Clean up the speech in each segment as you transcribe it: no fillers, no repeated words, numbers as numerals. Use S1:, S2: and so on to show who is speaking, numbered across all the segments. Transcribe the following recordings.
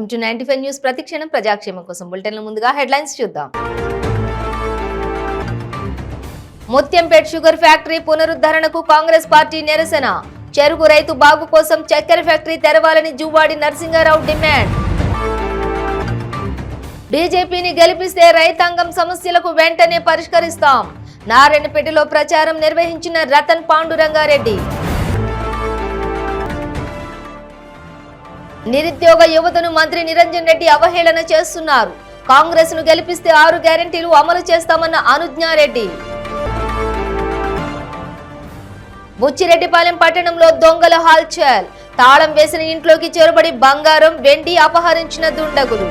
S1: Welcome to 95 news. ప్రతిక్షణం ప్రజాక్షేమం కోసం బులెటిన్ల ముందుగా హెడ్లైన్స్ చూద్దాం. ముత్యంపేట్ షుగర్ ఫ్యాక్టరీ పునరుద్ధరణకు కాంగ్రెస్ పార్టీ నిరసన. చెరుకు రైతు బాగు కోసం చక్కెర ఫ్యాక్టరీ తెరవాలని జువ్వాడి నరసింగారావు డిమాండ్. బీజేపీని గెలిపిస్తే రైతాంగం సమస్యలకు వెంటనే పరిష్కరిస్తాం. నారాయణపేటలో ప్రచారం నిర్వహించిన రతన్ పాండురంగారెడ్డి. నిరుద్యోగ యువతను మంత్రి నిరంజన్ రెడ్డి అవహేళన చేస్తున్నారు. కాంగ్రెస్ ను గెలిపిస్తే 6 గ్యారెంటీలు అమలు చేస్తామన్న అనుజ్ఞారెడ్డి. బుచ్చిరెడ్డిపాలెం పట్టణంలో దొంగల హల్చల్. తాళం వేసిన ఇంట్లోకి చొరబడి బంగారం, వెండి అపహరించిన దుండగులు.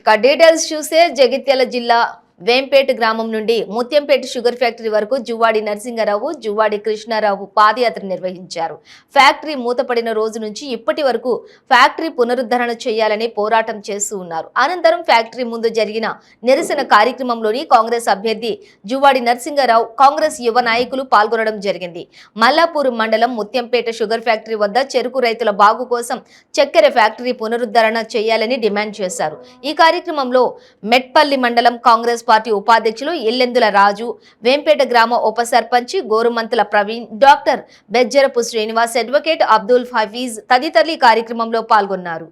S1: ఇక డీటెయిల్స్ చూస్తే జగిత్యాల జిల్లా వేంపేట గ్రామం నుండి ముత్యంపేట షుగర్ ఫ్యాక్టరీ వరకు జువ్వాడి నరసింగారావు, జువ్వాడి కృష్ణారావు పాదయాత్ర నిర్వహించారు. ఫ్యాక్టరీ మూతపడిన రోజు నుంచి ఇప్పటి వరకు ఫ్యాక్టరీ పునరుద్ధరణ చేయాలని పోరాటం చేస్తూ ఉన్నారు. అనంతరం ఫ్యాక్టరీ ముందు జరిగిన నిరసన కార్యక్రమంలోని కాంగ్రెస్ అభ్యర్థి జువ్వాడి నరసింగారావు, కాంగ్రెస్ యువ నాయకులు పాల్గొనడం జరిగింది. మల్లాపూర్ మండలం ముత్యంపేట షుగర్ ఫ్యాక్టరీ వద్ద చెరుకు రైతుల బాగు కోసం చక్కెర ఫ్యాక్టరీ పునరుద్ధరణ చేయాలని డిమాండ్ చేశారు. ఈ కార్యక్రమంలో మెట్పల్లి మండలం కాంగ్రెస్ పార్టీ ఉపాధ్యక్షులు ఎల్లెందుల రాజు, వేంపేట గ్రామ ఉప సర్పంచ్ గోరుమంతుల ప్రవీణ్, డాక్టర్ బెజ్జరపు శ్రీనివాస్, అడ్వకేట్ అబ్దుల్ హఫీజ్ తదితరులు ఈ కార్యక్రమంలో పాల్గొన్నారు.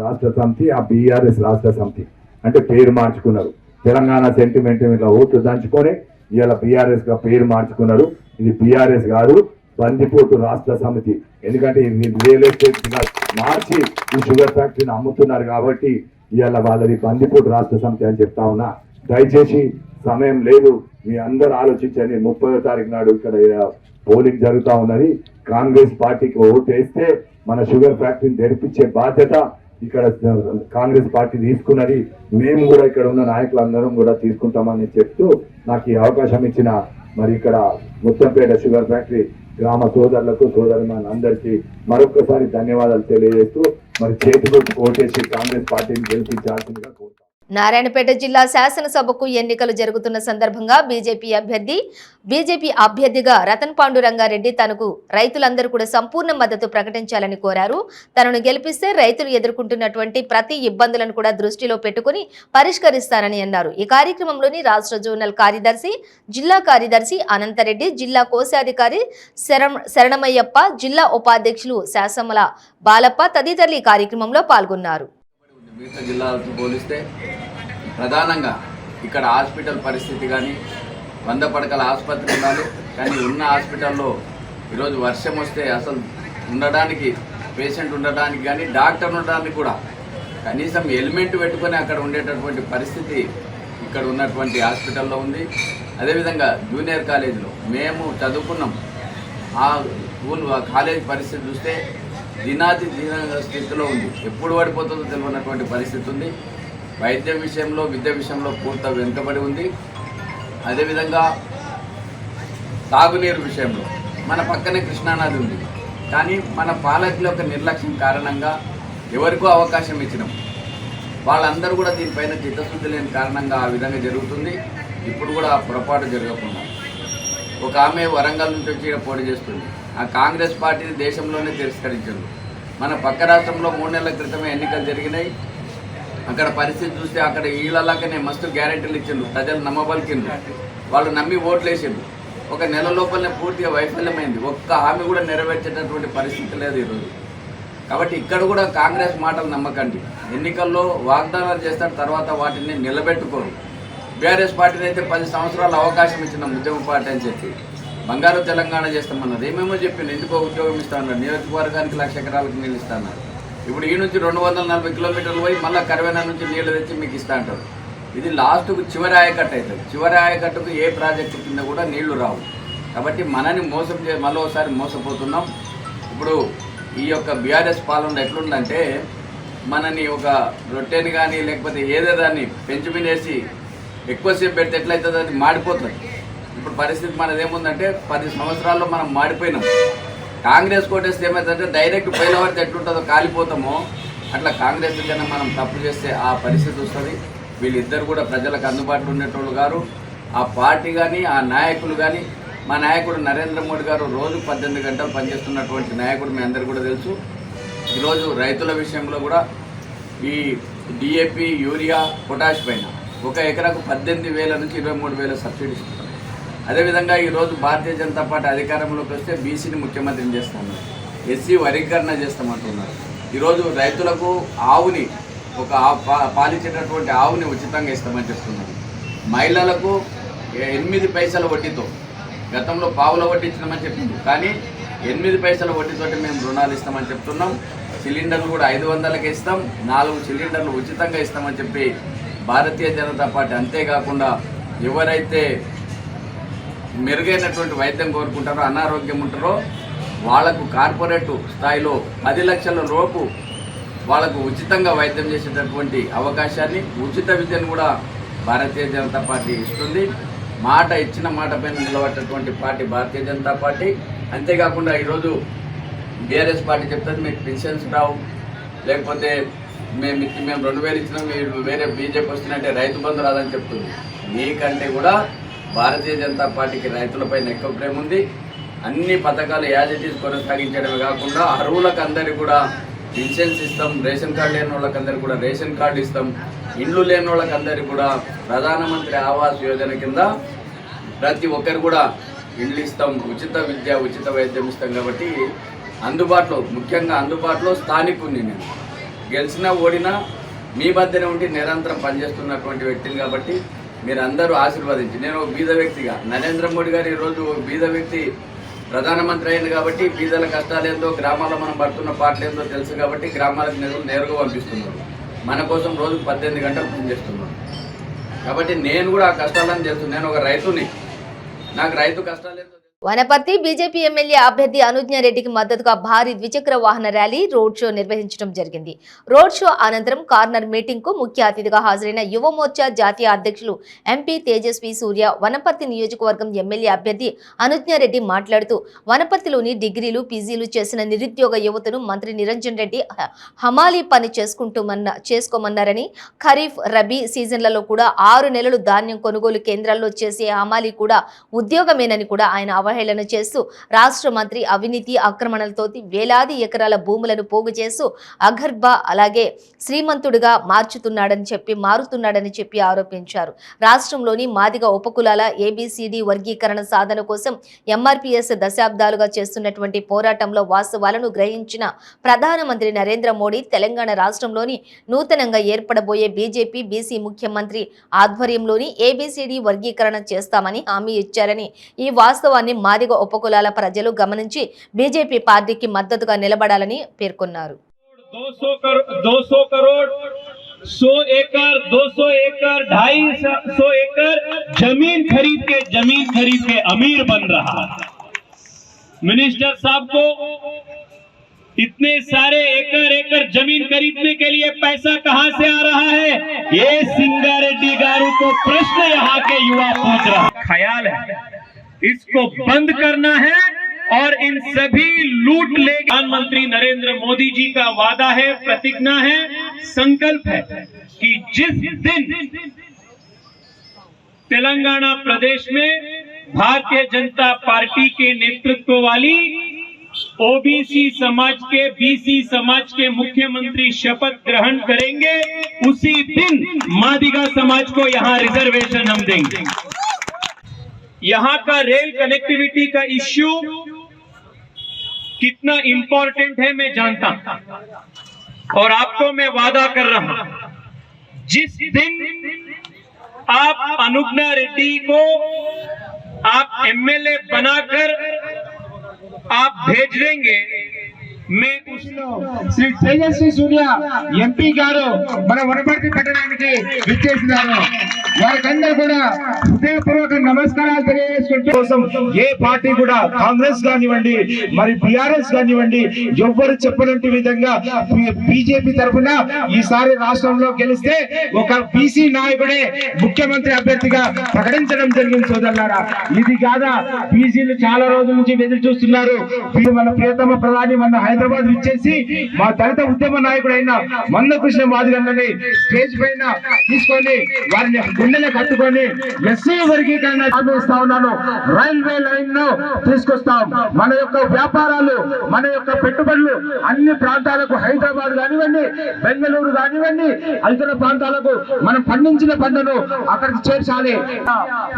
S2: రాష్ట్ర సమితి, ఆ బీఆర్ఎస్ రాష్ట్ర సమితి అంటే పేరు మార్చుకున్నారు. తెలంగాణ సెంటిమెంట్ ఇట్లా ఓట్లు దంచుకొని ఇవాళ బీఆర్ఎస్ గా పేరు మార్చుకున్నారు. ఇది బీఆర్ఎస్ కాదు, బందిపోటు రాష్ట్ర సమితి. ఎందుకంటే రియల్ ఎస్టేట్ మార్చి ఈ షుగర్ ఫ్యాక్టరీని అమ్ముతున్నారు కాబట్టి ఇవాళ వాళ్ళది బందిపోటు రాష్ట్ర సమితి అని చెప్తా ఉన్నా. దయచేసి సమయం లేదు, మీ అందరు ఆలోచించండి. 30వ తారీఖు నాడు ఇక్కడ పోలింగ్ జరుగుతూ ఉన్నది. కాంగ్రెస్ పార్టీకి ఓటు వేస్తే మన షుగర్ ఫ్యాక్టరీని తెరిపించే బాధ్యత ఇక్కడ కాంగ్రెస్ పార్టీ తీసుకున్నది. మేము కూడా ఇక్కడ ఉన్న నాయకులందరం కూడా తీసుకుంటామని చెప్తూ నాకు ఈ అవకాశం ఇచ్చిన మరి ఇక్కడ ముత్తంపేట షుగర్ ఫ్యాక్టరీ గ్రామ సోదరులకు, సోదరులను అందరికీ మరొకసారి ధన్యవాదాలు తెలియజేస్తూ మరి చేతులు ఓటేసి కాంగ్రెస్ పార్టీని గెలిపించాల్సిందిగా కోరుతాం.
S1: నారాయణపేట జిల్లా శాసనసభకు ఎన్నికలు జరుగుతున్న సందర్భంగా బీజేపీ అభ్యర్థిగా రతన్ పాండురంగారెడ్డి తనకు రైతులందరూ కూడా సంపూర్ణ మద్దతు ప్రకటించాలని కోరారు. తనను గెలిపిస్తే రైతులు ఎదుర్కొంటున్నటువంటి ప్రతి ఇబ్బందులను కూడా దృష్టిలో పెట్టుకుని పరిష్కరిస్తానని అన్నారు. ఈ కార్యక్రమంలోని రాష్ట్ర జోనల్ కార్యదర్శి, జిల్లా కార్యదర్శి అనంతరెడ్డి, జిల్లా కోశాధికారి శరణమయ్యప్ప, జిల్లా ఉపాధ్యక్షులు శాసమల బాలప్ప తదితరులు ఈ కార్యక్రమంలో పాల్గొన్నారు.
S3: మిగతా జిల్లాలతో పోలిస్తే ప్రధానంగా ఇక్కడ హాస్పిటల్ పరిస్థితి కానీ 100 పడకల ఆసుపత్రి ఉండాలి. కానీ ఉన్న హాస్పిటల్లో ఈరోజు వర్షం వస్తే అసలు ఉండడానికి, పేషెంట్ ఉండడానికి కానీ డాక్టర్ ఉండడానికి కూడా కనీసం హెల్మెట్ పెట్టుకొని అక్కడ ఉండేటటువంటి పరిస్థితి ఇక్కడ ఉన్నటువంటి హాస్పిటల్లో ఉంది. అదేవిధంగా జూనియర్ కాలేజీలో మేము చదువుకున్నాం. ఆ స్కూల్ కాలేజీ పరిస్థితి చూస్తే దినాది స్థితిలో ఉంది. ఎప్పుడు పడిపోతుందో తెలియనటువంటి పరిస్థితి ఉంది. వైద్యం విషయంలో, విద్య విషయంలో పూర్తి వెనుకబడి ఉంది. అదేవిధంగా తాగునీరు విషయంలో మన పక్కనే కృష్ణానది ఉంది. కానీ మన పాలకుల యొక్క నిర్లక్ష్యం కారణంగా ఎవరికో అవకాశం ఇచ్చినాం. వాళ్ళందరూ కూడా దీనిపైన చిత్తశుద్ధి లేని కారణంగా ఆ విధంగా జరుగుతుంది. ఇప్పుడు కూడా ఆ పొరపాటు జరగకుండా ఒక ఆమె వరంగల్ నుంచి వచ్చి పోటీ చేస్తుంది. ఆ కాంగ్రెస్ పార్టీని దేశంలోనే తిరస్కరించారు. మన పక్క రాష్ట్రంలో 3 నెలల క్రితమే ఎన్నికలు జరిగినాయి. అక్కడ పరిస్థితి చూస్తే అక్కడ వీళ్ళలాగానే మస్తు గ్యారెంటీలు ఇచ్చిండ్రు, ప్రజలు నమ్మబలికిండ్రు, వాళ్ళు నమ్మి ఓట్లు వేసిండ్రు. ఒక నెల లోపలనే పూర్తిగా వైఫల్యమైంది. ఒక్క హామీ కూడా నెరవేర్చేటటువంటి పరిస్థితి లేదు ఈరోజు. కాబట్టి ఇక్కడ కూడా కాంగ్రెస్ మాటలు నమ్మకండి. ఎన్నికల్లో వాగ్దానాలు చేస్తారు, తర్వాత వాటిని నిలబెట్టుకోరు. బీఆర్ఎస్ పార్టీని అయితే 10 సంవత్సరాల అవకాశం ఇచ్చిన ఉద్యమ పార్టీ అని చెప్పి బంగారు తెలంగాణ చేస్తామన్నారు. ఏమేమో చెప్పింది, ఎందుకో ఉద్యోగం ఇస్తామన్నారు, నియోజకవర్గానికి 1,00,000 ఎకరాలకు నీళ్ళు ఇస్తామన్నారు. ఇప్పుడు ఈ నుంచి 240 కిలోమీటర్లు పోయి మళ్ళీ కరవేనా నుంచి నీళ్లు తెచ్చి మీకు ఇస్తా అంటారు. ఇది లాస్ట్కు చివరి ఆయకట్టు అవుతుంది. చివరి ఆయకట్టుకు ఏ ప్రాజెక్టు కింద కూడా నీళ్లు రావు. కాబట్టి మనని మరోసారి మోసపోతున్నాం. ఇప్పుడు ఈ యొక్క బీఆర్ఎస్ పాలన ఎట్లుందంటే మనని ఒక రొట్టెని కానీ లేకపోతే ఏదేదాన్ని పెంచి మినేసి ఎక్కువసేపు పెడితే ఎట్లయితుంది, అది మాడిపోతుంది. ఇప్పుడు పరిస్థితి మనది ఏముందంటే 10 సంవత్సరాల్లో మనం మాడిపోయినాం. కాంగ్రెస్ కోటేస్తే ఏమవుతుందంటే డైరెక్ట్ పోయిన వారికి ఎట్లుంటుందో కాలిపోతామో అట్లా కాంగ్రెస్ కన్నా మనం తప్పు చేస్తే ఆ పరిస్థితి వస్తుంది. వీళ్ళిద్దరు కూడా ప్రజలకు అందుబాటులో ఉండేటోళ్ళు గారు. ఆ పార్టీ కానీ ఆ నాయకులు కానీ, మా నాయకుడు నరేంద్ర మోడీ గారు రోజు 18 గంటలు పనిచేస్తున్నటువంటి నాయకుడు మీ అందరు కూడా తెలుసు. ఈరోజు రైతుల విషయంలో కూడా ఈ డిఏపి, యూరియా, పొటాష్ పైన 1 ఎకరాకు 18,000 నుంచి 23,000 సబ్సిడీ ఇస్తున్నారు. అదేవిధంగా ఈరోజు భారతీయ జనతా పార్టీ అధికారంలోకి వస్తే బీసీని ముఖ్యమంత్రిని చేస్తున్నారు, ఎస్సీ వర్గీకరణ చేస్తామంటున్నారు. ఈరోజు రైతులకు ఆవుని, ఒక పాలించేటటువంటి ఆవుని ఉచితంగా ఇస్తామని చెప్తున్నారు. మహిళలకు 8 పైసల వడ్డీతో, గతంలో పావుల వడ్డీ ఇచ్చినామని చెప్పింది, కానీ 8 పైసల వడ్డీతోటి మేము రుణాలు ఇస్తామని చెప్తున్నాం. సిలిండర్లు కూడా 500కి ఇస్తాం, 4 సిలిండర్లు ఉచితంగా ఇస్తామని చెప్పి భారతీయ జనతా పార్టీ. అంతేకాకుండా ఎవరైతే మెరుగైనటువంటి వైద్యం కోరుకుంటారో, అనారోగ్యం ఉంటారో వాళ్లకు కార్పొరేట్ స్థాయిలో 10 లక్షల లోపు వాళ్లకు ఉచితంగా వైద్యం చేసేటటువంటి అవకాశాన్ని, ఉచిత విద్యను కూడా భారతీయ జనతా పార్టీ ఇస్తుంది. మాట ఇచ్చిన మాట పైన నిలబడేటటువంటి పార్టీ భారతీయ జనతా పార్టీ. అంతేకాకుండా ఈరోజు బీఆర్ఎస్ పార్టీ చెప్తుంది మీకు పెన్షన్స్ రావు, లేకపోతే మేము 2,000 ఇచ్చినాం, మీరు వేరే బీజేపీ వస్తున్నట్టే రైతు బంధు రాదని చెప్తుంది. మీకంటే కూడా భారతీయ జనతా పార్టీకి రైతులపైన ఎక్కువ ప్రేమ ఉంది. అన్ని పథకాలు యాజిటీస్ కొనసాగించడమే కాకుండా అర్హులకు అందరికీ కూడా పెన్షన్స్ ఇస్తాం, రేషన్ కార్డు లేని వాళ్ళకందరికీ కూడా రేషన్ కార్డు ఇస్తాం, ఇండ్లు లేని వాళ్ళకందరికీ కూడా ప్రధానమంత్రి ఆవాస్ యోజన కింద ప్రతి ఒక్కరు కూడా ఇండ్లు ఇస్తాం, ఉచిత విద్య, ఉచిత వైద్యం ఇస్తాం. కాబట్టి అందుబాటులో, ముఖ్యంగా అందుబాటులో స్థానికుని, నేను గెలిచినా ఓడినా మీ మధ్యనే ఉండి నిరంతరం పనిచేస్తున్నటువంటి వ్యక్తిని. కాబట్టి మీరు అందరూ ఆశీర్వదించి, నేను ఒక బీద వ్యక్తిగా, నరేంద్ర మోడీ గారు ఈరోజు బీద వ్యక్తి ప్రధానమంత్రి అయింది కాబట్టి బీదల కష్టాలు ఏందో, గ్రామాల్లో మనం పడుతున్న పాటలు ఏందో తెలుసు కాబట్టి గ్రామాలకు నిధులు నేరుగా పంపిస్తున్నారు. మన కోసం రోజుకు 18 గంటలు పనిచేస్తున్నారు. కాబట్టి నేను కూడా ఆ కష్టాలను తెలుసు. నేను ఒక రైతుని, నాకు రైతు కష్టాలు ఏందో.
S1: వనపర్తి బీజేపీ ఎమ్మెల్యే అభ్యర్థి అనుజ్ఞ రెడ్డికి మద్దతుగా భారీ ద్విచక్ర వాహన ర్యాలీ, రోడ్ షో నిర్వహించడం జరిగింది. రోడ్ షో అనంతరం కార్నర్ మీటింగ్ కు ముఖ్య అతిథిగా హాజరైన యువ మోర్చా జాతీయ అధ్యక్షులు ఎంపీ తేజస్వి సూర్య వనపర్తి నియోజకవర్గం ఎమ్మెల్యే అభ్యర్థి అనుజ్ఞ రెడ్డి మాట్లాడుతూ, వనపర్తిలోని డిగ్రీలు, పీజీలు చేసిన నిరుద్యోగ యువతను మంత్రి నిరంజన్ రెడ్డి హమాలీ పని చేసుకోమన్నారని, ఖరీఫ్, రబీ సీజన్లలో కూడా 6 నెలలు ధాన్యం కొనుగోలు కేంద్రాల్లో చేసే హమాలీ కూడా ఉద్యోగమేనని కూడా ఆయన అవహేళన చేస్తూ, రాష్ట్ర మంత్రి అవినీతి అక్రమణలతో వేలాది ఎకరాల భూములను పోగు చేస్తూ అగర్భ అలాగే శ్రీమంతుడిగా మారుతున్నాడని చెప్పి ఆరోపించారు. రాష్ట్రంలోని మాదిగ ఉపకులాల ఏబిసిడి వర్గీకరణ సాధన కోసం ఎంఆర్పీఎస్ దశాబ్దాలుగా చేస్తున్నటువంటి పోరాటంలో వాస్తవాలను గ్రహించిన ప్రధానమంత్రి నరేంద్ర మోడీ తెలంగాణ రాష్ట్రంలోని నూతనంగా ఏర్పడబోయే బీజేపీ బీసీ ముఖ్యమంత్రి ఆధ్వర్యంలోని ఏబిసిడి వర్గీకరణ చేస్తామని హామీ ఇచ్చారని, ఈ వాస్తవాన్ని మాదిగ ఉపకులాల ప్రజలు గమనించి బీజేపీ పార్టీకి మద్దతుగా నిలబడాలని పేర్కొన్నారు.
S4: 200 करोड़ 100 एकड़ 200 एकड़ 250 एकड़ जमीन खरीद के अमीर बन रहा है। मिनिस्टर साहब को इतने सारे एकड़ जमीन खरीदने के लिए पैसा कहां से आ रहा है, ये सिंगारेड्डी गारू को प्रश्न यहाँ के युवा पूछ रहा है। ख्याल है इसको बंद करना है और इन सभी लूट ले। प्रधानमंत्री नरेंद्र मोदी जी का वादा है, प्रतिज्ञा है, संकल्प है कि जिस दिन तेलंगाना प्रदेश में भारतीय जनता पार्टी के नेतृत्व वाली ओबीसी समाज के, बीसी समाज के मुख्यमंत्री शपथ ग्रहण करेंगे, उसी दिन मादिगा समाज को यहाँ रिजर्वेशन हम देंगे। यहाँ का रेल कनेक्टिविटी का इश्यू कितना इंपॉर्टेंट है मैं जानता हूं, और आपको मैं वादा कर रहा हूं, जिस दिन आप अनुज्ञा रेड्डी को आप एमएलए बनाकर आप भेज देंगे, मैं
S5: శ్రీ తేజస్వి సూర్య ఎంపీ గారు మన వనపర్తి పట్టణానికి విచ్చేసినారు. వారికందరూ కూడా హృదయపూర్వక నమస్కారాలు తెలియజేసుకుంటూ, ఏ పార్టీ కూడా కాంగ్రెస్ కానివ్వండి, మరి బీఆర్ఎస్ కానివ్వండి, ఎవ్వరు చెప్పినట్టు విధంగా బీజేపీ తరఫున ఈసారి రాష్ట్రంలో గెలిస్తే ఒక బీసీ నాయకుడే ముఖ్యమంత్రి అభ్యర్థిగా ప్రకటించడం జరిగింది. సోదరులారా, ఇది కాదా బీసీలు చాలా రోజుల నుంచి ఎదురు చూస్తున్నారు. మన ప్రియతమ ప్రధాని మన హైదరాబాద్ ఇచ్చేసి మా దళిత ఉద్యమ నాయకుడైన మందకృష్ణ మాదిగన్నని స్టేజ్ పైన తీసుకొని వారిని గుండెలు కట్టుకొని ఎస్సీ వర్గీకరణ ఆపేస్తా ఉన్నాను. రైల్వే లైన్ ను తీసుకొస్తాం. మన యొక్క వ్యాపారాలు, మన యొక్క పెట్టుబడులు అన్ని ప్రాంతాలకు, హైదరాబాద్ కానివ్వండి, బెంగళూరు కానివ్వండి, ఇతర ప్రాంతాలకు మనం పండించిన పంటను అక్కడికి చేర్చాలి.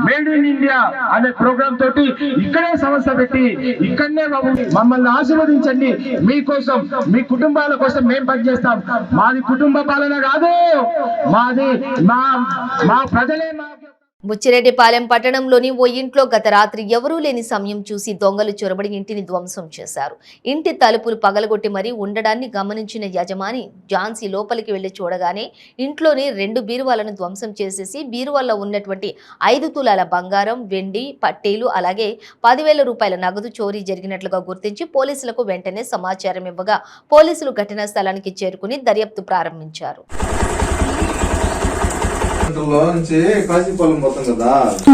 S5: మేడ్ ఇన్ ఇండియా అనే ప్రోగ్రామ్ తోటి ఇక్కడే సంస్థ పెట్టి ఇక్కడనే మమ్మల్ని ఆశీర్వదించండి. మీకోసం, మీ కుటుంబాల కోసం మేము పనిచేస్తాం. మాది కుటుంబ పాలన కాదు, మాది మా ప్రజలే మా
S1: బుచ్చిరెడ్డిపాలెం పట్టణంలోని ఓ ఇంట్లో గత రాత్రి ఎవరూ లేని సమయం చూసి దొంగలు చొరబడి ఇంటిని ధ్వంసం చేశారు. ఇంటి తలుపులు పగలగొట్టి మరీ ఉండడాన్ని గమనించిన యజమాని ఝాన్సీ లోపలికి వెళ్లి చూడగానే ఇంట్లోని 2 బీరువాలను ధ్వంసం చేసేసి బీరువాల్లో ఉన్నటువంటి 5 తులాల బంగారం, వెండి, పట్టీలు అలాగే 10,000 రూపాయల నగదు చోరీ జరిగినట్లుగా గుర్తించి పోలీసులకు వెంటనే సమాచారం ఇవ్వగా పోలీసులు ఘటనా స్థలానికి చేరుకుని దర్యాప్తు ప్రారంభించారు.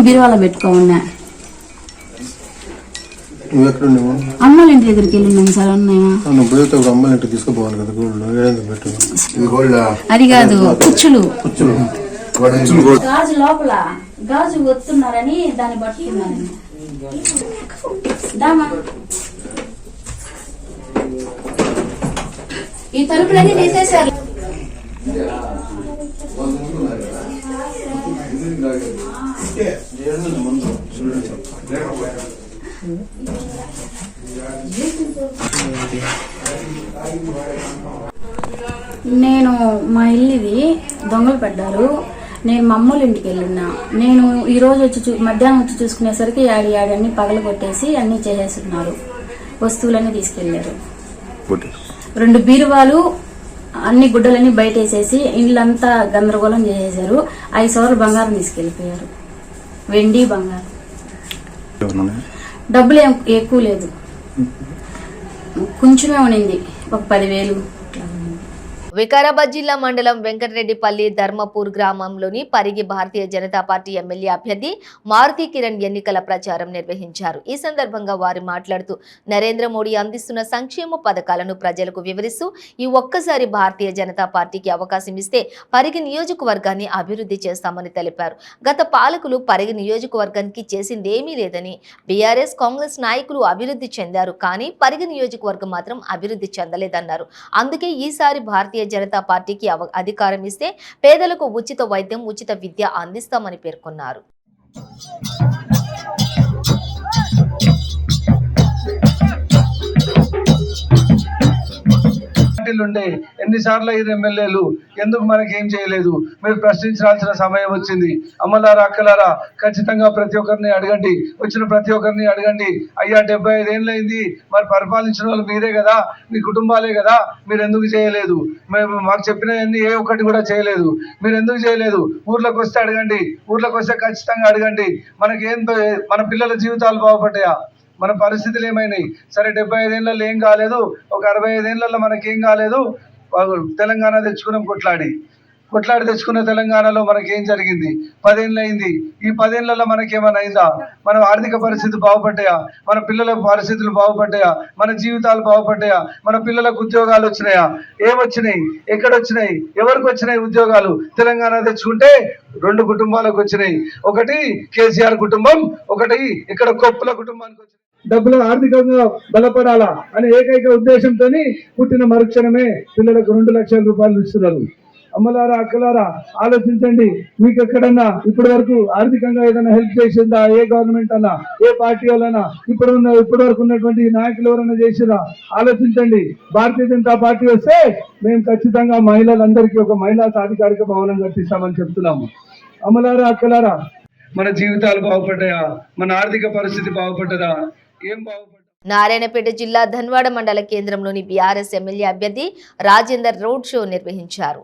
S6: బీరువాలో పెట్టుకోమన్నా
S7: నువ్వు ఎక్కడ ఉండేవా?
S6: అమ్మల ఇంటి దగ్గరికి వెళ్ళినాను సార్. ఉన్నాయా?
S7: నువ్వు పోతే ఒక అమ్మాయి ఇంటికి తీసుకుపోవాలి కదా గోల్డ్.
S6: అది కాదు, కుచ్చులు గాజు లోపల గాజు వస్తున్నారని దాన్ని పట్టుకున్నాను. ఈ తలుపులన్నీ తీసేశారు. నేను మా ఇల్లుది దొంగలు పడ్డారు. నేను మా అమ్మోళ్ళ ఇంటికి వెళ్ళినా. నేను ఈ రోజు వచ్చి మధ్యాహ్నం వచ్చి చూసుకునేసరికి అన్ని పగలు కొట్టేసి అన్ని చేసేస్తున్నారు. వస్తువులన్నీ తీసుకెళ్లారు. 2 బీరువాలు, అన్ని గుడ్డలన్నీ బయట వేసేసి ఇళ్ళంతా గందరగోళం చేసేసారు. 5 సవర్లు బంగారం తీసుకెళ్లిపోయారు. వెండి, బంగారం. డబ్బులు ఎక్కువ లేదు, కొంచెమే ఉండింది, ఒక 10,000.
S1: వికారాబాద్ జిల్లా మండలం వెంకటరెడ్డిపల్లి ధర్మపూర్ గ్రామంలోని పరిగి భారతీయ జనతా పార్టీ ఎమ్మెల్యే అభ్యర్థి మారుతి కిరణ్ ఎన్నికల ప్రచారం నిర్వహించారు. ఈ సందర్భంగా వారు మాట్లాడుతూ నరేంద్ర మోడీ అందిస్తున్న సంక్షేమ పథకాలను ప్రజలకు వివరిస్తూ ఈ ఒక్కసారి భారతీయ జనతా పార్టీకి అవకాశం ఇస్తే పరిగి నియోజకవర్గాన్ని అభివృద్ధి చేస్తామని తెలిపారు. గత పాలకులు పరిగి నియోజకవర్గానికి చేసిందేమీ లేదని, బీఆర్ఎస్ కాంగ్రెస్ నాయకులు అభివృద్ధి చెందారు, కానీ పరిగి నియోజకవర్గం మాత్రం అభివృద్ధి చెందలేదన్నారు. అందుకే ఈసారి భారతీయ జనతా పార్టీకి అధికారం ఇస్తే పేదలకు ఉచిత వైద్యం, ఉచిత విద్య అందిస్తామని పేర్కొన్నారు.
S8: ఉండే ఎన్నిసార్లు 5 ఎమ్మెల్యేలు ఎందుకు మనకేం చేయలేదు? మీరు ప్రశ్నించాల్సిన సమయం వచ్చింది. అమ్మలారా, అక్కలారా, ఖచ్చితంగా ప్రతి ఒక్కరిని అడగండి, వచ్చిన ప్రతి ఒక్కరిని అడగండి. అయ్యా 75 ఏళ్ళైంది, మరి పరిపాలించిన వాళ్ళు మీరే కదా, మీ కుటుంబాలే కదా, మీరు ఎందుకు చేయలేదు? మేము మాకు చెప్పినవన్నీ ఏ ఒక్కటి కూడా చేయలేదు. మీరు ఎందుకు చేయలేదు? ఊర్లోకి వస్తే అడగండి, ఊర్లోకి వస్తే ఖచ్చితంగా అడగండి. మన పిల్లల జీవితాలు బాగుపడ్డాయా? మన పరిస్థితులు ఏమైనాయి? సరే, 75 ఏళ్ళలో ఏం కాలేదు, ఒక 65 ఏళ్ళలో మనకేం కాలేదు? తెలంగాణ తెచ్చుకున్నాం, కొట్లాడి తెచ్చుకున్న తెలంగాణలో మనకేం జరిగింది? 10 ఏళ్ళు అయింది. ఈ 10 ఏళ్లలో మనకేమైనా అయిందా? మన ఆర్థిక పరిస్థితి బాగుపడ్డాయా? మన పిల్లల పరిస్థితులు బాగుపడ్డాయా? మన జీవితాలు బాగుపడ్డాయా? మన పిల్లలకు ఉద్యోగాలు వచ్చినాయా? ఏమొచ్చినాయి? ఎక్కడొచ్చినాయి? ఎవరికి వచ్చినాయి ఉద్యోగాలు? తెలంగాణ తెచ్చుకుంటే 2 కుటుంబాలకు వచ్చినాయి. ఒకటి కేసీఆర్ కుటుంబం, ఒకటి ఇక్కడ కొప్పుల కుటుంబానికి వచ్చినాయి. డబ్బులు ఆర్థికంగా బలపడాలా అనే ఏకైక ఉద్దేశంతో పుట్టిన మరుక్షణమే పిల్లలకు 2 లక్షల రూపాయలు ఇస్తున్నారు. అమ్మలారా, అక్కలారా, ఆలోచించండి. మీకు ఎక్కడన్నా ఇప్పటి వరకు ఆర్థికంగా ఏదైనా హెల్ప్ చేసిందా? ఏ గవర్నమెంట్ అన్నా, ఏ పార్టీ వాళ్ళైనా, ఇప్పటి వరకు ఉన్నటువంటి నాయకులు ఎవరైనా చేసిరా? ఆలోచించండి. భారతీయ జనతా పార్టీ వస్తే మేము ఖచ్చితంగా మహిళలందరికీ ఒక మహిళా సాధికారిక భవనం కట్టిస్తామని చెప్తున్నాము. అమ్మలారా, అక్కలారా, మన జీవితాలు బాగుపడ్డాయా? మన ఆర్థిక పరిస్థితి బాగుపడ్డదా? ఏం బాగుపడ్డా?
S1: నారాయణపేట జిల్లా ధన్వాడ మండల కేంద్రంలోని బీఆర్ఎస్ ఎమ్మెల్యే అభ్యర్థి రాజేందర్ రోడ్ షో నిర్వహించారు.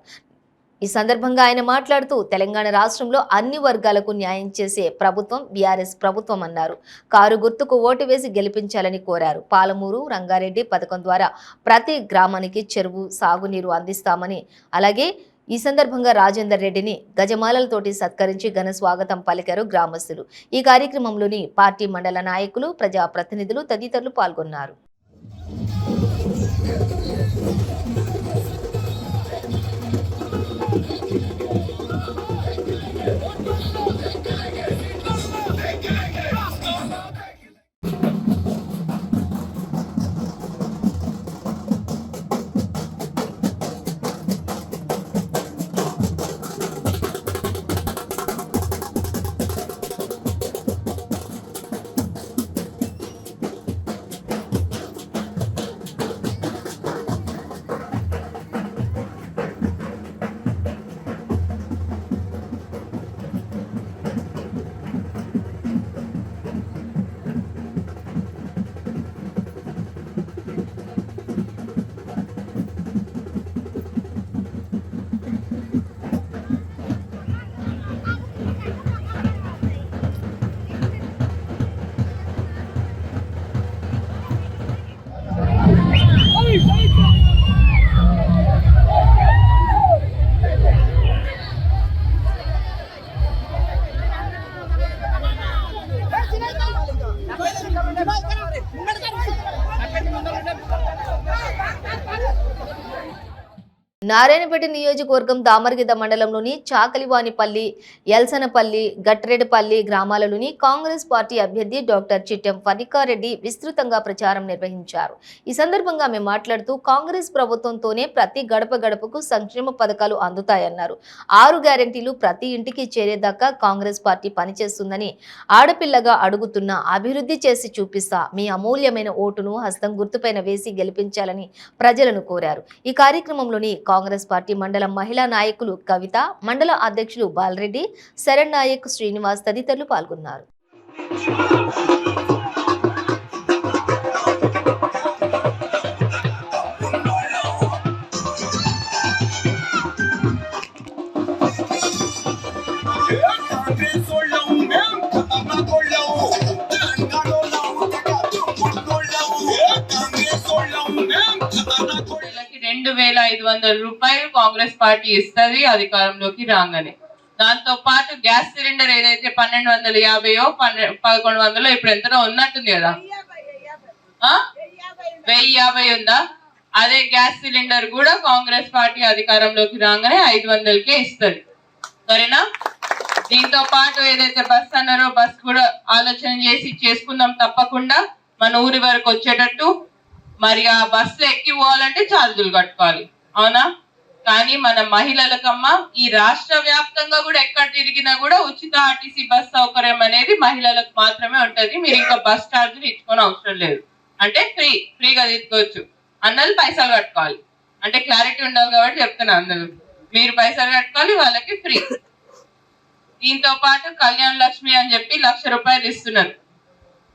S1: ఈ సందర్భంగా ఆయన మాట్లాడుతూ తెలంగాణ రాష్ట్రంలో అన్ని వర్గాలకు న్యాయం చేసే ప్రభుత్వం బీఆర్ఎస్ ప్రభుత్వం అన్నారు. కారు గుర్తుకు ఓటు వేసి గెలిపించాలని కోరారు. పాలమూరు రంగారెడ్డి పథకం ద్వారా ప్రతి గ్రామానికి చెరువు, సాగునీరు అందిస్తామని, అలాగే ఈ సందర్భంగా రాజేందర్ రెడ్డిని గజమాలలతోటి సత్కరించి ఘన స్వాగతం పలికారు గ్రామస్తులు. ఈ కార్యక్రమంలోని పార్టీ మండల నాయకులు, ప్రజాప్రతినిధులు తదితరులు పాల్గొన్నారు. నారాయణపేట నియోజకవర్గం దామరగిద్ద మండలంలోని చాకలివానిపల్లి, ఎల్సనపల్లి, గట్రెడ్పల్లి గ్రామాలలోని కాంగ్రెస్ పార్టీ అభ్యర్థి డాక్టర్ చిట్టెం ఫణికారెడ్డి విస్తృతంగా ప్రచారం నిర్వహించారు. ఈ సందర్భంగా ఆమె మాట్లాడుతూ కాంగ్రెస్ ప్రభుత్వంతోనే ప్రతి గడప గడపకు సంక్షేమ పథకాలు అందుతాయన్నారు. 6 గ్యారెంటీలు ప్రతి ఇంటికి చేరేదాకా కాంగ్రెస్ పార్టీ పనిచేస్తుందని, ఆడపిల్లగా అడుగుతున్న అభివృద్ధి చేసి చూపిస్తా, మీ అమూల్యమైన ఓటును హస్తం గుర్తుపైన వేసి గెలిపించాలని ప్రజలను కోరారు. ఈ కార్యక్రమంలోని కాంగ్రెస్ పార్టీ మండల మహిళా నాయకులు కవిత, మండల అధ్యక్షులు బాలరెడ్డి, శరణ్ నాయక్, శ్రీనివాస్ తదితరులు పాల్గొన్నారు.
S9: రూపాయలు కాంగ్రెస్ పార్టీ ఇస్తుంది అధికారంలోకి రాగానే. దాంతో పాటు గ్యాస్ సిలిండర్ ఏదైతే 1250 ఇప్పుడు ఎంతనో ఉన్నట్టుంది కదా, 1050 ఉందా, అదే గ్యాస్ సిలిండర్ కూడా కాంగ్రెస్ పార్టీ అధికారంలోకి రాగానే 500కే ఇస్తుంది. సరేనా? దీంతో పాటు ఏదైతే బస్ అన్నారో బస్ కూడా ఆలోచన చేసి చేసుకుందాం తప్పకుండా. మన ఊరి వరకు వచ్చేటట్టు మరి ఆ బస్సులో ఎక్కి పోవాలంటే ఛార్జీలు కట్టుకోవాలి, అవునా? కానీ మన మహిళలకమ్మా ఈ రాష్ట్ర వ్యాప్తంగా కూడా ఎక్కడ తిరిగినా కూడా ఉచిత ఆర్టీసీ బస్ సౌకర్యం అనేది మహిళలకు మాత్రమే ఉంటది. మీరు ఇంకా బస్ ఛార్జీలు ఇచ్చుకోని అవసరం లేదు. అంటే ఫ్రీగా తీసుకోవచ్చు. అందరూ పైసలు కట్టుకోవాలి. అంటే క్లారిటీ ఉండాలి కాబట్టి చెప్తున్నా, అందరూ మీరు పైసలు కట్టుకోవాలి, వాళ్ళకి ఫ్రీ. దీంతో పాటు కళ్యాణ లక్ష్మి అని చెప్పి 1,00,000 రూపాయలు ఇస్తున్నారు.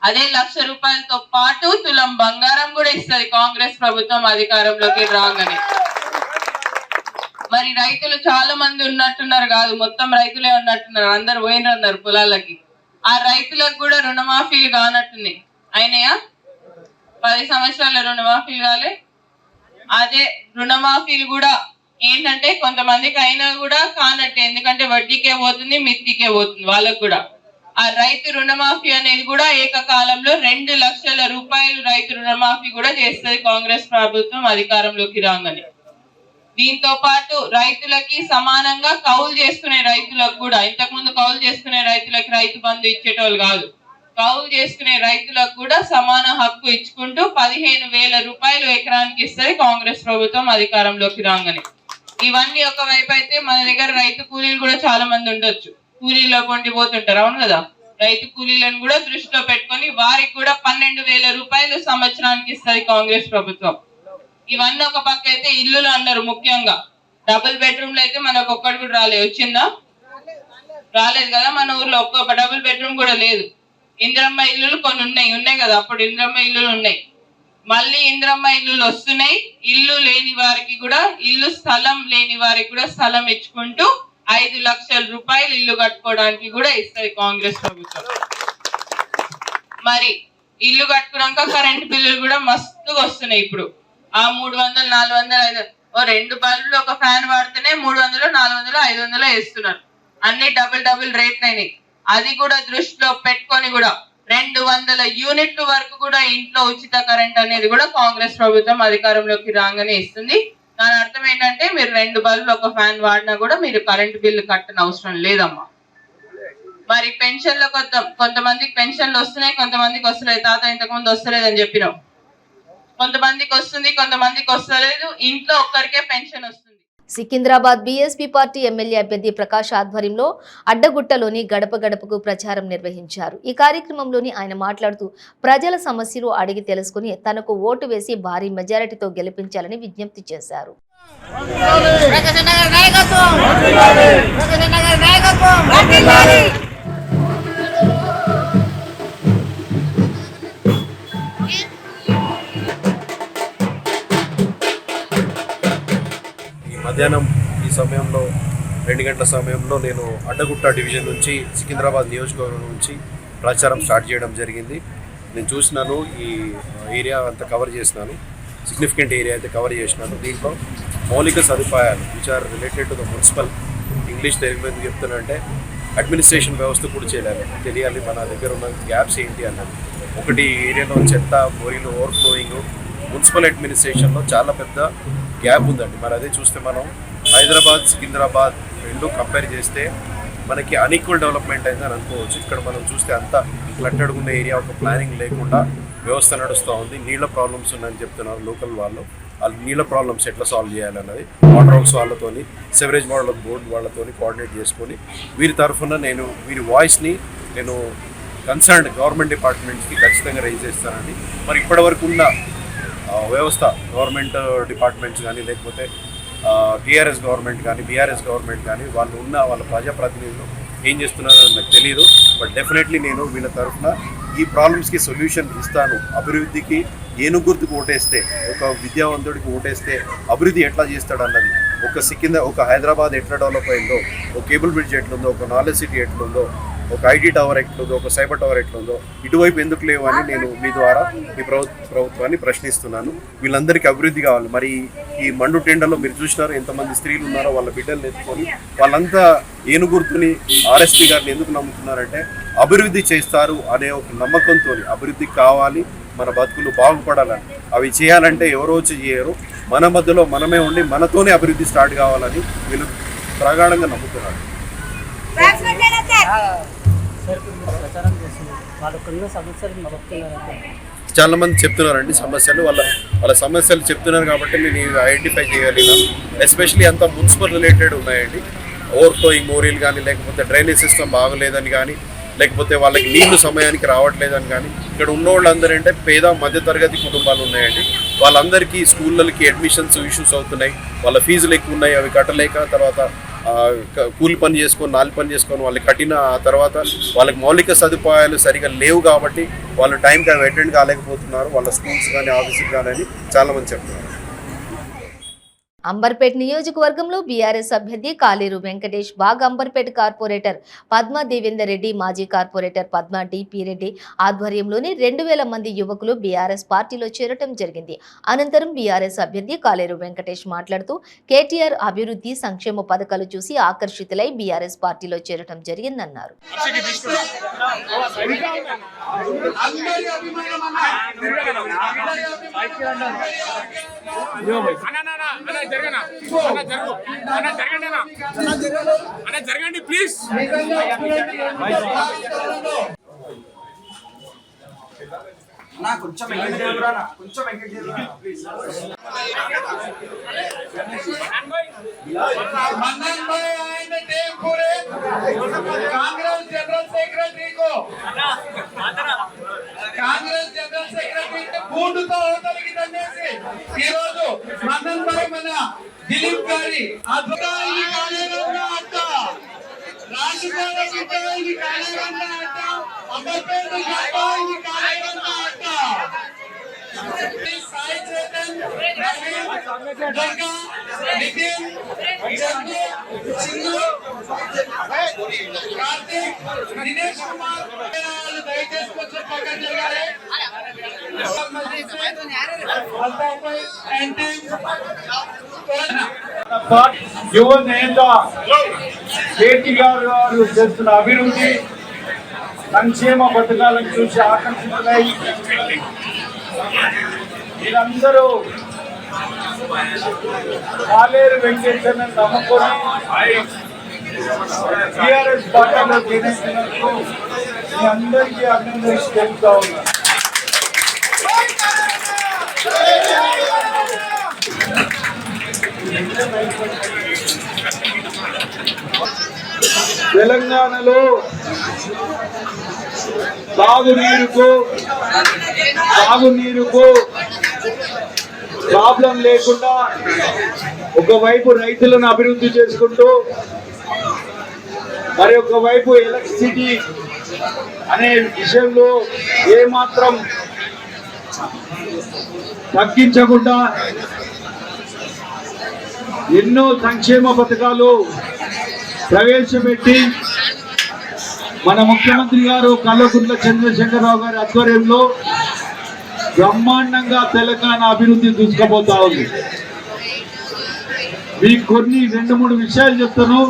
S9: అదే 1,00,000 రూపాయలతో పాటు తులం బంగారం కూడా ఇస్తుంది కాంగ్రెస్ ప్రభుత్వం అధికారంలోకి రాగానే. మరి రైతులు చాలా మంది ఉన్నట్టున్నారు కాదు, మొత్తం రైతులే ఉన్నట్టున్నారు, అందరు పోయినన్నారు పొలాలకి. ఆ రైతులకు కూడా రుణమాఫీలు కానట్టుంది. అయినాయా? 10 సంవత్సరాల రుణమాఫీలు కాలే. అదే రుణమాఫీలు కూడా ఏంటంటే కొంతమందికి అయినా కూడా కానట్టే, ఎందుకంటే వడ్డీకే పోతుంది, మిత్తికే పోతుంది వాళ్ళకు కూడా. ఆ రైతు రుణమాఫీ అనేది కూడా ఏకకాలంలో 2 లక్షల రూపాయలు రైతు రుణమాఫీ కూడా చేస్తుంది కాంగ్రెస్ ప్రభుత్వం అధికారంలోకి రాగానే. దీంతో పాటు రైతులకి సమానంగా కౌలు చేసుకునే రైతులకు కూడా, ఇంతకుముందు కౌలు చేసుకునే రైతులకి రైతు బంధు ఇచ్చేటోళ్ళు కాదు, కౌలు చేసుకునే రైతులకు కూడా సమాన హక్కు ఇచ్చుకుంటూ 15,000 రూపాయలు ఎకరానికి ఇస్తుంది కాంగ్రెస్ ప్రభుత్వం అధికారంలోకి రాగానే. ఇవన్నీ ఒకవైపు అయితే మన దగ్గర రైతు కూలీలు కూడా చాలా మంది ఉండొచ్చు, కూలీలో కొండిపోతుంటారు, అవును కదా? రైతు కూలీలను కూడా దృష్టిలో పెట్టుకొని వారికి కూడా 12,000 రూపాయలు సంవత్సరానికి ఇస్తుంది కాంగ్రెస్ ప్రభుత్వం. ఇవన్నీ ఒక పక్క అయితే ఇల్లులు అన్నారు, ముఖ్యంగా డబుల్ బెడ్రూమ్లు అయితే మనకు ఒక్కటి కూడా రాలేదు. వచ్చిందా? రాలేదు కదా. మన ఊర్లో ఒక్క డబుల్ బెడ్రూమ్ కూడా లేదు. ఇందిరమ్మ ఇల్లులు కొన్ని ఉన్నాయి కదా, అప్పుడు ఇందిరమ్మ ఇల్లులు ఉన్నాయి, మళ్ళీ ఇందిరమ్మ ఇల్లులు వస్తున్నాయి. ఇల్లు లేని వారికి కూడా, ఇల్లు స్థలం లేని వారికి కూడా స్థలం ఇచ్చుకుంటూ 5 లక్షల రూపాయలు ఇల్లు కట్టుకోవడానికి కూడా ఇస్తుంది కాంగ్రెస్ ప్రభుత్వం. మరి ఇల్లు కట్టుకున్నాక కరెంట్ బిల్లులు కూడా మస్తుగా వస్తున్నాయి. ఇప్పుడు ఆ 300, 400, 500 2 బల్బులు ఒక ఫ్యాన్ వాడితేనే 300, 400, 500 వేస్తున్నారు. అన్ని డబుల్ రేట్లు అయినాయి. అది కూడా దృష్టిలో పెట్టుకొని కూడా 200 యూనిట్ల వరకు కూడా ఇంట్లో ఉచిత కరెంట్ అనేది కూడా కాంగ్రెస్ ప్రభుత్వం అధికారంలోకి రాగానే ఇస్తుంది. దాని అర్థం ఏంటంటే మీరు 2 బల్బులు ఒక ఫ్యాన్ వాడినా కూడా మీరు కరెంటు బిల్లు కట్టని అవసరం లేదమ్మా. మరి పెన్షన్లో కొంతమందికి పెన్షన్లు వస్తున్నాయి, కొంతమందికి వస్తలేదు. తాత ఇంతకుముందు వస్తలేదని చెప్పినాం. కొంతమందికి వస్తుంది, కొంతమందికి వస్తలేదు. ఇంట్లో ఒక్కరికే పెన్షన్ వస్తుంది.
S1: సికింద్రాబాద్ బీఎస్పీ పార్టీ ఎమ్మెల్యే అభ్యర్థి ప్రకాష్ ఆధ్వర్యంలో అడ్డగుట్టలోని గడప గడపకు ప్రచారం నిర్వహించారు. ఈ కార్యక్రమంలోని ఆయన మాట్లాడుతూ ప్రజల సమస్యలు అడిగి తెలుసుకుని తనకు ఓటు వేసి భారీ మెజారిటీతో గెలిపించాలని విజ్ఞప్తి చేశారు.
S7: మధ్యాహ్నం ఈ సమయంలో 2 గంటల సమయంలో నేను అడ్డగుట్ట డివిజన్ నుంచి సికింద్రాబాద్ నియోజకవర్గం నుంచి ప్రచారం స్టార్ట్ చేయడం జరిగింది. నేను చూసినాను, ఈ ఏరియా అంతా కవర్ చేసినాను, సిగ్నిఫికెంట్ ఏరియా అయితే కవర్ చేసినాను. దీంట్లో మౌలిక సదుపాయాలు which are related to the municipal, English తెలుగు ఎందుకు చెప్తున్నా అడ్మినిస్ట్రేషన్ వ్యవస్థ కూడా తెలియాలి. మన దగ్గర ఉన్న గ్యాప్స్ ఏంటి అన్నది. ఒకటి ఏరియాలో చెత్త, బోరీలు ఓవర్ఫ్లోయింగ్, మున్సిపల్ అడ్మినిస్ట్రేషన్లో చాలా పెద్ద గ్యాప్ ఉందండి. మరి అదే చూస్తే మనం హైదరాబాద్, సికింద్రాబాద్ రెండు కంపేర్ చేస్తే మనకి అన్ఈక్వల్ డెవలప్మెంట్ అయిందని అనుకోవచ్చు. ఇక్కడ మనం చూస్తే అంతా క్లట్టెడ్గా ఉన్న ఏరియా, ఒక ప్లానింగ్ లేకుండా వ్యవస్థ నడుస్తూ ఉంది. నీళ్ళ ప్రాబ్లమ్స్ ఉన్నాయని చెప్తున్నారు లోకల్ వాళ్ళు. నీళ్ళ ప్రాబ్లమ్స్ ఎట్లా సాల్వ్ చేయాలన్నది వాటర్ వర్క్స్ వాళ్ళతోని, సెవరేజ్ మోడల్ బోర్డు వాళ్ళతోని కోఆర్డినేట్ చేసుకొని వీరి తరఫున వీరి వాయిస్ని నేను కన్సర్న్డ్ గవర్నమెంట్ డిపార్ట్మెంట్స్కి ఖచ్చితంగా రైజ్ చేస్తానండి. మరి ఇప్పటివరకు ఉన్న వ్యవస్థ, గవర్నమెంట్ డిపార్ట్మెంట్స్ కానీ లేకపోతే టీఆర్ఎస్ గవర్నమెంట్ కానీ బీఆర్ఎస్ గవర్నమెంట్ కానీ వాళ్ళ ప్రజాప్రతినిధులు ఏం చేస్తున్నారో నాకు తెలియదు. బట్ డెఫినెట్లీ నేను వీళ్ళ తరఫున ఈ ప్రాబ్లమ్స్కి సొల్యూషన్ ఇస్తాను. అభివృద్ధికి ఏనుగుర్తుకు ఓటేస్తే, ఒక విద్యావంతుడికి ఓటేస్తే అభివృద్ధి ఎట్లా చేస్తాడు అన్నది, ఒక హైదరాబాద్ ఎట్లా డెవలప్ అయిందో, ఒక కేబుల్ బ్రిడ్జ్ ఎట్లుందో, ఒక నాలెడ్జ్ సిటీ ఎట్లుందో, ఒక ఐటీ టవర్ ఎట్లుందో, ఒక సైబర్ టవర్ ఎట్లుందో, ఇటువైపు ఎందుకు లేవు అని నేను మీ ద్వారా మీ ప్రభుత్వాన్ని ప్రశ్నిస్తున్నాను. వీళ్ళందరికీ అభివృద్ధి కావాలి. మరి ఈ మండు టెండర్లో మీరు చూసినారు ఎంతమంది స్త్రీలు ఉన్నారో, వాళ్ళ బిడ్డలు ఎత్తుకొని వాళ్ళంతా ఏనుగుర్తుని ఆర్ఎస్పీ గారిని ఎందుకు నమ్ముతున్నారంటే అభివృద్ధి చేస్తారు అనే ఒక నమ్మకంతో. అభివృద్ధి కావాలి, మన బతుకులు బాగుపడాలని. అవి చేయాలంటే ఎవరో వచ్చి చేయరు, మన మధ్యలో మనమే ఉండి మనతోనే అభివృద్ధి స్టార్ట్ కావాలని వీళ్ళు ప్రగాఢంగా నమ్ముతున్నారు. చాలా మంది చెప్తున్నారండి సమస్యలు, వాళ్ళ సమస్యలు చెప్తున్నారు కాబట్టి నేను ఐడెంటిఫై చేయగలిగినాను. ఎస్పెషలీ అంతా మున్సిపల్ రిలేటెడ్ ఉన్నాయండి. ఓవర్ఫ్లోయింగ్ మోరీలు కానీ, లేకపోతే డ్రైనేజ్ సిస్టమ్ బాగలేదని కానీ, లేకపోతే వాళ్ళకి నీళ్లు సమయానికి రావట్లేదని కానీ. ఇక్కడ ఉన్న వాళ్ళందరూ అంటే పేద మధ్యతరగతి కుటుంబాలు ఉన్నాయండి. వాళ్ళందరికీ స్కూళ్ళకి అడ్మిషన్స్ ఇష్యూస్ అవుతున్నాయి. వాళ్ళ ఫీజులు ఎక్కువ ఉన్నాయి, అవి కట్టలేక తర్వాత కూలి పని చేసుకొని, నాలి పని చేసుకొని వాళ్ళు కట్టిన తర్వాత వాళ్ళకి మౌలిక సదుపాయాలు సరిగా లేవు కాబట్టి వాళ్ళు టైంకి అవి అటెండ్ కాలేకపోతున్నారు. వాళ్ళ స్కూల్స్ కానీ ఆఫీసులు కానీ అని చాలామంది చెప్తున్నారు.
S1: అంబర్పేట్ నియోజకవర్గంలో బీఆర్ఎస్ అభ్యర్థి కాలేరు వెంకటేష్, బాగ్ అంబర్పేట్ కార్పొరేటర్ పద్మా దేవేందర్ రెడ్డి, మాజీ కార్పొరేటర్ పద్మా డిపి రెడ్డి ఆధ్వర్యంలోని 2000 మంది యువకులు బీఆర్ఎస్ పార్టీలో చేరటం జరిగింది. అనంతరం బీఆర్ఎస్ అభ్యర్థి కాలేరు వెంకటేష్ మాట్లాడుతూ కేటీఆర్ అభివృద్ధి సంక్షేమ పథకాలు చూసి ఆకర్షితులై బీఆర్ఎస్ పార్టీలో చేరటం జరిగిందన్నారు.
S10: జరగండి ప్లీజ్. కొంచెం कांग्रेस जनरल सेक्रेटरी को कांग्रेस जनरल सेक्रेटरी बूट तो होटल तन्नेసి ఈ రోజు మందన్ భాయ్ మన దిలీప్ గారి ఆధ్వర్యంలో కాలేగన్న అట్ట రాజకీయ గిట్ట ఇది కాలేగన్న అట్ట అంబర్పేట గిట్ట ఇది కాలేగన్న అట్ట సాయి చేతన్ దుర్గా నితిన్ జగ్గు సింధు కార్తిక్ దినేష్ కుమార్ దయచేసి కొంచెం పక్కన జరగాలి. యువ నేత కేటీఆర్ గారు చేస్తున్న అభివృద్ధి సంక్షేమ పథకాలను చూసి ఆకర్షితులై మీరందరూ కాలేరు వెంకటేశ్వరని నమ్ముకొని టిఆర్ఎస్ పార్టీలో చేసినందుకు మీ అందరికీ అభినందనలు తెలుపుతా ఉన్నారు. తెలంగాణలో సాగునీరుకు ప్రాబ్లం లేకుండా ఒకవైపు రైతులను అభివృద్ధి చేసుకుంటూ మరి ఒకవైపు ఎలక్ట్రిసిటీ అనే విషయంలో ఏమాత్రం తగ్గించకుండా ఎన్నో సంక్షేమ పథకాలు ప్రవేశపెట్టి మన ముఖ్యమంత్రి గారు కల్వకుంట్ల చంద్రశేఖరరావు గారి ఆధ్వర్యంలో బ్రహ్మాండంగా తెలంగాణ అభివృద్ధి దూసుకుపోతా ఉంది. మీకు కొన్ని 2-3 విషయాలు చెప్తాను.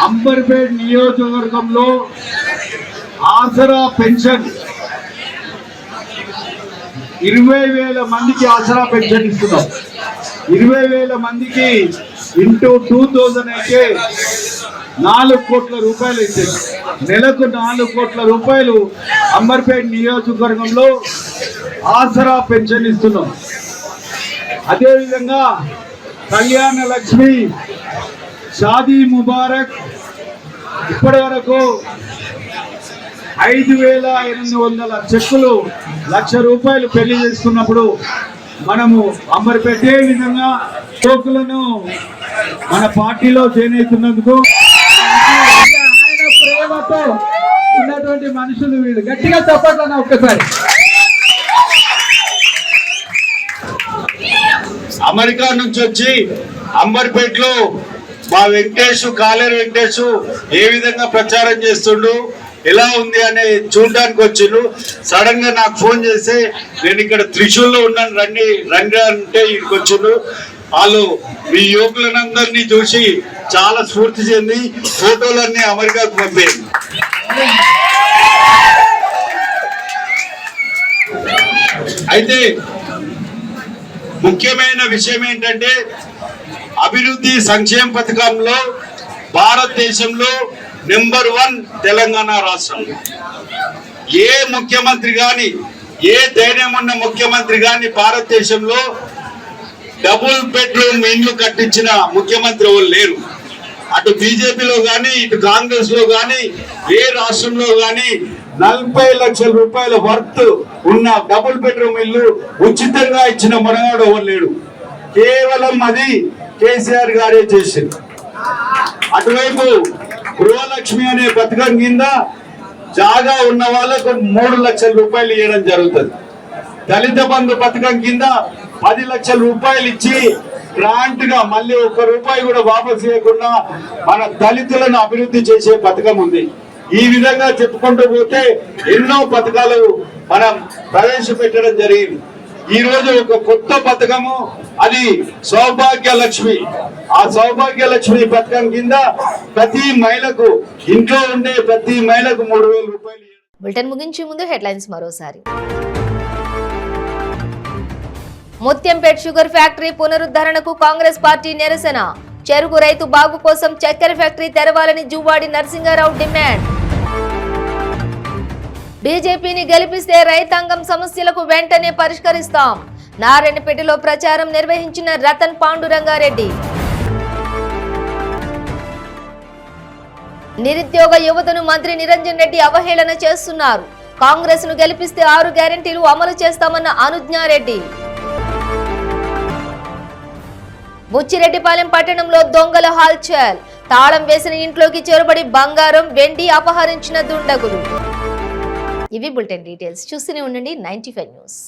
S10: అంబర్పేట్ నియోజకవర్గంలో ఆసరా పెన్షన్ 20,000 మందికి ఆసరా పెన్షన్ ఇస్తున్నాం. 20,000 మందికి ఇంటూ 2000 అయితే 4 కోట్ల రూపాయలు అయితే నెలకు 4 కోట్ల రూపాయలు అంబర్పేట్ నియోజకవర్గంలో ఆసరా పెన్షన్ ఇస్తున్నాం. అదేవిధంగా కళ్యాణ లక్ష్మి, షాదీ ముబారక్ ఇప్పటి వరకు 5,800 చెక్కులు 1,00,000 రూపాయలు పెళ్లి చేసుకున్నప్పుడు మనము అమరుపెట్టే విధంగా యువకులను మన పార్టీలో చేనేస్తున్నందుకు ఆయన ప్రేమతో ఉన్నటువంటి మనుషులు వీళ్ళు. గట్టిగా చెప్పట్లన్నా ఒక్కసారి.
S11: అమెరికా నుంచి వచ్చి అంబర్పేటలో మా కాలేరు వెంకటేష్ ఏ విధంగా ప్రచారం చేస్తుండు, ఎలా ఉంది అని చూడడానికి వచ్చిండు. సడన్ గా నాకు ఫోన్ చేసి నేను ఇక్కడ త్రిశూల్లో ఉన్నాను, రండి అంటే ఇక్కడికి వచ్చిండు. వాళ్ళు మీ యువకులందరినీ చూసి చాలా స్ఫూర్తి చెంది ఫోటోలన్నీ అమెరికాకు పంపారు. అయితే ముఖ్యమైన విషయం ఏంటంటే అభివృద్ధి సంక్షేమ పథకంలో భారతదేశంలో నెంబర్ 1 తెలంగాణ రాష్ట్రం. ఏ ముఖ్యమంత్రి గాని, ఏ ధైర్యం ఉన్న ముఖ్యమంత్రి గాని భారతదేశంలో డబుల్ బెడ్రూమ్ ఇండ్లు కట్టించిన ముఖ్యమంత్రి ఎవరు లేరు. అటు బీజేపీలో గాని, ఇటు కాంగ్రెస్ లో గాని, ఏ రాష్ట్రంలో గాని 40 లక్షల రూపాయల వర్త్ ఉన్న డబుల్ బెడ్రూమ్ ఇల్లు ఉచితంగా ఇచ్చిన మనగాడు ఎవరు లేడు. కేవలం అది కేసీఆర్ గారే చేసింది. అటువైపు గృహలక్ష్మి అనే పథకం కింద జాగా ఉన్న వాళ్ళకు 3 లక్షల రూపాయలు ఇవ్వడం జరుగుతుంది. దళిత బంధు పథకం కింద 10 లక్షల రూపాయలు ఇచ్చి గ్రాంట్ గా మళ్ళీ 1 రూపాయి కూడా వాపసు చేయకుండా మన దళితులను అభివృద్ధి చేసే పథకం ఉంది. ఈ విధంగా చెప్పుకుంటూ పోతే ఎన్నో పథకాలు మనం ప్రవేశపెట్టడం జరిగింది. ఈ రోజు ఒక కొత్త పథకము, అది సౌభాగ్య లక్ష్మి. ఆ సౌభాగ్య లక్ష్మి పథకం కింద ప్రతి మహిళకు, ఇంట్లో ఉండే ప్రతి మహిళకు 3,000 రూపాయలు.
S1: బులెటిన్ ముగించే ముందు హెడ్లైన్స్ మరోసారి. ముత్యంపేట్ షుగర్ ఫ్యాక్టరీ పునరుద్ధరణకు కాంగ్రెస్ పార్టీ నిరసన. చెరుకు రైతు బాగు కోసం చక్కెర ఫ్యాక్టరీ తెరవాలని జువ్వాడి నరసింగారావు డిమాండ్. బీజేపీని గెలిపిస్తే రైతాంగం సమస్యలకు వెంటనే పరిష్కరిస్తాం. నారాయణపేటలో ప్రచారం నిర్వహించిన రతన్ పాండురంగారెడ్డి. నిరుద్యోగ యువతను మంత్రి నిరంజన్ రెడ్డి అవహేళన చేస్తున్నారు. కాంగ్రెస్ ను గెలిపిస్తే 6 గ్యారెంటీలు అమలు చేస్తామన్న అనుజ్ఞారెడ్డి. బుచ్చిరెడ్డిపాలెం పట్టణంలో దొంగల హల్చల్. తాళం వేసిన ఇంట్లోకి చొరబడి బంగారం, వెండి అపహరించిన దుండగులు. ఇవి బులెటిన్ డీటెయిల్స్. చూస్తూనే ఉండండి 95 న్యూస్.